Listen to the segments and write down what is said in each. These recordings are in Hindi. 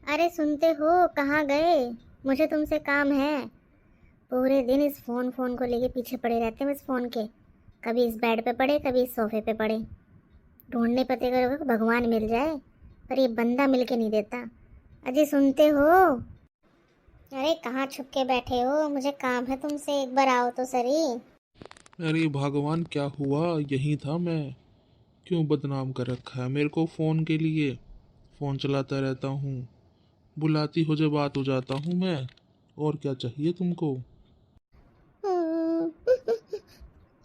अरे सुनते हो, कहाँ गए? मुझे तुमसे काम है। पूरे दिन इस फोन फोन को लेके पीछे पड़े रहते हैं इस फोन के। कभी इस बेड पे पड़े, कभी इस सोफे पे पड़े। ढूंढने पते करोगे तो भगवान मिल जाए, पर ये बंदा मिल के नहीं देता। अजी सुनते हो? अरे कहाँ छुप के बैठे हो? मुझे काम है तुमसे, एक बार आओ तो सही। अरे भगवान, क्या हुआ? यही था मैं। क्यों बदनाम कर रखा है मेरे को फ़ोन के लिए? फ़ोन चलाता रहता हूँ, बुलाती हो जब बात हो जाता हूँ मैं। और क्या चाहिए तुमको?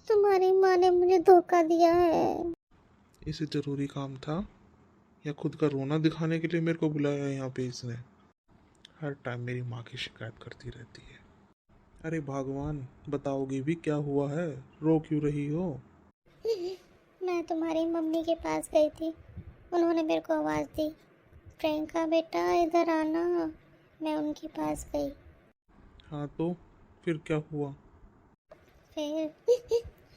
तुम्हारी माँ ने मुझे धोखा दिया है। इसे ज़रूरी काम था या खुद का रोना दिखाने के लिए मेरे को बुलाया यहाँ पे इसने? हर टाइम मेरी माँ की शिकायत करती रहती है। अरे भगवान, बताओगी भी क्या हुआ है? रो क्यों रही हो? मैं तुम्हारी मम्मी के पास गई थी। उन्होंने मेरे को आवाज़ दी, प्रियंका बेटा इधर आना। मैं उनके पास गई। हाँ तो फिर क्या हुआ? फिर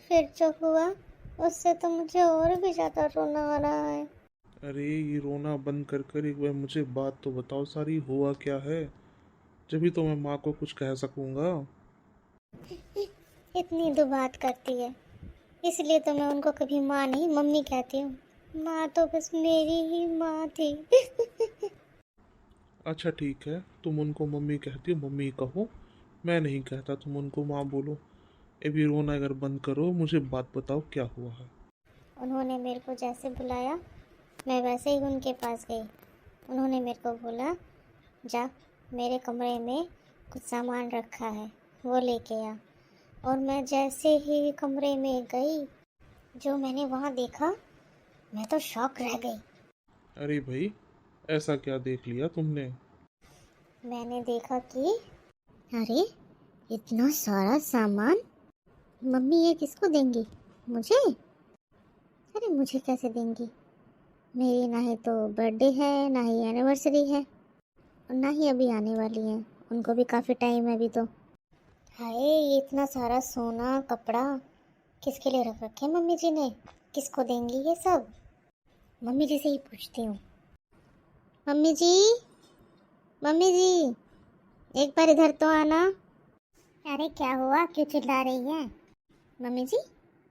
फिर जो हुआ उससे तो मुझे और भी ज़्यादा रोना आ रहा है। अरे ये रोना बंद कर कर एक बार मुझे बात तो बताओ सारी, हुआ क्या है? जभी तो मैं माँ को कुछ कह सकूंगा। इतनी तो बात करती है, इसलिए तो मैं उनको कभी माँ नहीं मम्मी कहती हूँ। माँ तो बस मेरी ही माँ थी। अच्छा ठीक है, तुम उनको मम्मी कहती हो, मम्मी कहो। मैं नहीं कहता, तुम उनको माँ बोलो। अभी रोना अगर बंद करो, मुझे बात बताओ क्या हुआ है। उन्होंने मेरे को जैसे बुलाया, मैं वैसे ही उनके पास गई। उन्होंने मेरे को बोला, जा मेरे कमरे में कुछ सामान रखा है, वो लेके आ। और मैं जैसे ही कमरे में गई, जो मैंने वहाँ देखा, मैं तो शॉक रह गई। अरे भाई, ऐसा क्या देख लिया तुमने? मैंने देखा कि अरे इतना सारा सामान, मम्मी ये किसको देंगी? मुझे? अरे मुझे कैसे देंगी? मेरी ना ही तो बर्थडे है, ना ही एनिवर्सरी है, और ना ही अभी आने वाली है। उनको भी काफ़ी टाइम है अभी तो। हाय, ये इतना सारा सोना कपड़ा किसके लिए रख रखे मम्मी जी ने? किसको देंगी ये सब? मम्मी जी से ही पूछती हूँ। मम्मी जी, मम्मी जी, एक बार इधर तो आना। अरे क्या हुआ, क्यों चिल्ला रही है? मम्मी जी,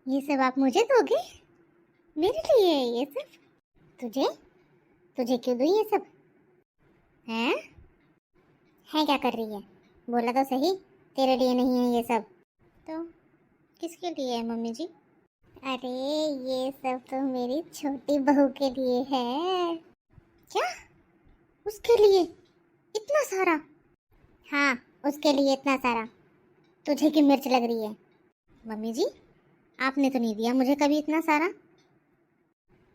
ये सब आप मुझे दोगे? मेरे लिए है ये सब? तुझे तुझे क्यों दूँ ये सब? हैं? है क्या कर रही है? बोला तो सही, तेरे लिए नहीं है ये सब। तो किसके लिए है मम्मी जी? अरे ये सब तो मेरी छोटी बहू के लिए है। क्या? उसके लिए इतना सारा? हाँ, उसके लिए इतना सारा। तुझे क्यों मिर्च लग रही है? मम्मी जी, आपने तो नहीं दिया मुझे कभी इतना सारा।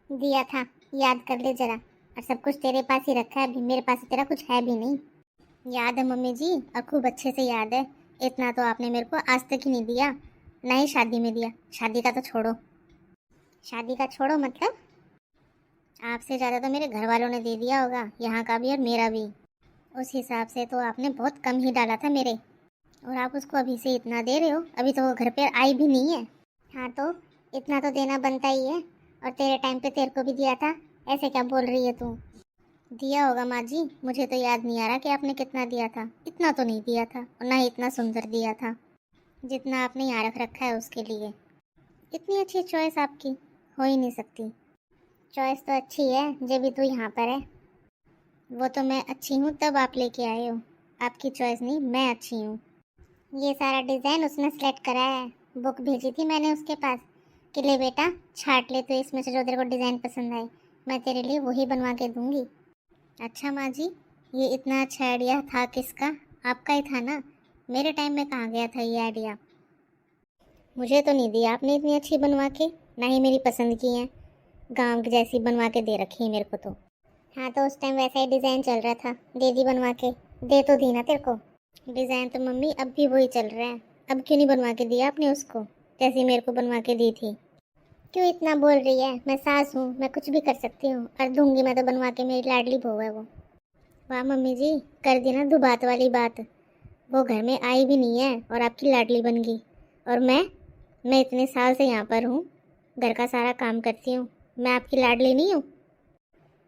दिया था, याद कर ले जरा। और सब कुछ तेरे पास ही रखा है, अभी मेरे पास तेरा कुछ है भी नहीं। याद है मम्मी जी, और खूब अच्छे से याद है। इतना तो आपने मेरे को आज तक ही नहीं दिया, ना ही शादी में दिया। शादी का तो छोड़ो। शादी का छोड़ो मतलब आपसे ज़्यादा तो मेरे घर वालों ने दे दिया होगा, यहाँ का भी और मेरा भी। उस हिसाब से तो आपने बहुत कम ही डाला था मेरे। और आप उसको अभी से इतना दे रहे हो, अभी तो वो घर पे आई भी नहीं है। हाँ तो इतना तो देना बनता ही है, और तेरे टाइम पे तेरे को भी दिया था। ऐसे क्या बोल रही है तू? दिया होगा माँ जी, मुझे तो याद नहीं आ रहा कि आपने कितना दिया था। इतना तो नहीं दिया था, और ना ही इतना सुंदर दिया था जितना आपने यहाँ रख रखा है उसके लिए। इतनी अच्छी चॉइस आपकी हो ही नहीं सकती। चॉइस तो अच्छी है जब भी तू यहाँ पर है। वो तो मैं अच्छी हूँ तब आप लेके आए हो, आपकी चॉइस नहीं, मैं अच्छी हूँ। ये सारा डिज़ाइन उसने सेलेक्ट करा है। बुक भेजी थी मैंने उसके पास कि ले बेटा छाट ले, तो इसमें से जो तेरे को डिज़ाइन पसंद आए मैं तेरे लिए वही बनवा के दूँगी। अच्छा माँ जी, ये इतना अच्छा आइडिया था किसका? आपका ही था ना? मेरे टाइम में कहाँ गया था ये आइडिया? मुझे तो नहीं दिया आपने इतनी अच्छी बनवा के, ना ही मेरी पसंद की है। गांव की जैसी बनवा के दे रखी है मेरे को तो। हाँ तो उस टाइम वैसा ही डिज़ाइन चल रहा था, दे दी बनवा के। दे तो दी ना तेरे को। डिज़ाइन तो मम्मी अब भी वही चल रहा है। अब क्यों नहीं बनवा के दिया आपने उसको, जैसी मेरे को बनवा के दी थी? क्यों इतना बोल रही है? मैं सास हूँ, मैं कुछ भी कर सकती हूँ, और दूंगी मैं तो बनवा के, मेरी लाडली बहू है वो। वाह मम्मी जी, कर दी ना दुबात वाली बात। वो घर में आई भी नहीं है और आपकी लाडली बन गई। और मैं इतने साल से यहाँ पर हूँ, घर का सारा काम करती हूँ। मैं आपकी लाडली नहीं हूँ?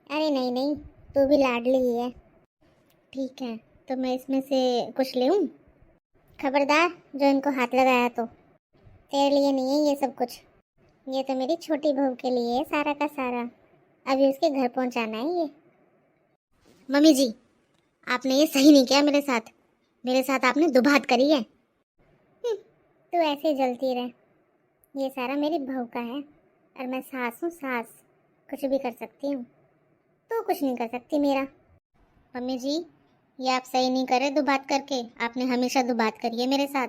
अरे नहीं नहीं, तू भी लाडली ही है। ठीक है, तो मैं इसमें से कुछ ले लूँ? खबरदार जो इनको हाथ लगाया तो। तेरे लिए नहीं है ये सब कुछ, ये तो मेरी छोटी बहू के लिए है सारा का सारा। अभी उसके घर पहुंचाना है ये। मम्मी जी, आपने ये सही नहीं किया मेरे साथ आपने दुबात करी है। तू ऐसे ही जलती रहे, ये सारा मेरी बहू का है और मैं सास हूँ, सास कुछ भी कर सकती हूँ, तो कुछ नहीं कर सकती मेरा। मम्मी जी, ये आप सही नहीं करे दुबात करके, आपने हमेशा दुबात करी है मेरे साथ,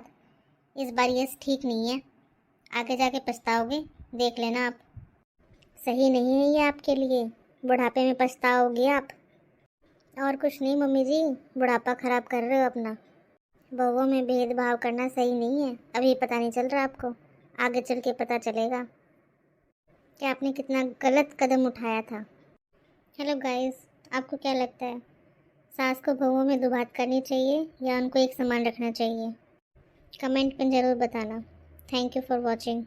इस बार ये ठीक नहीं है, आगे जाके पछताओगे, देख लेना आप। सही नहीं है ये आपके लिए, बुढ़ापे में पछताओगे आप। और कुछ नहीं मम्मी जी, बुढ़ापा खराब कर रहे हो अपना। बहुओं में भेदभाव करना सही नहीं है, अभी पता नहीं चल रहा आपको, आगे चल के पता चलेगा कि आपने कितना गलत कदम उठाया था। हेलो गाइस, आपको क्या लगता है, सास को बहुओं में दुबात करनी चाहिए या उनको एक समान रखना चाहिए? कमेंट में ज़रूर बताना। Thank you for watching.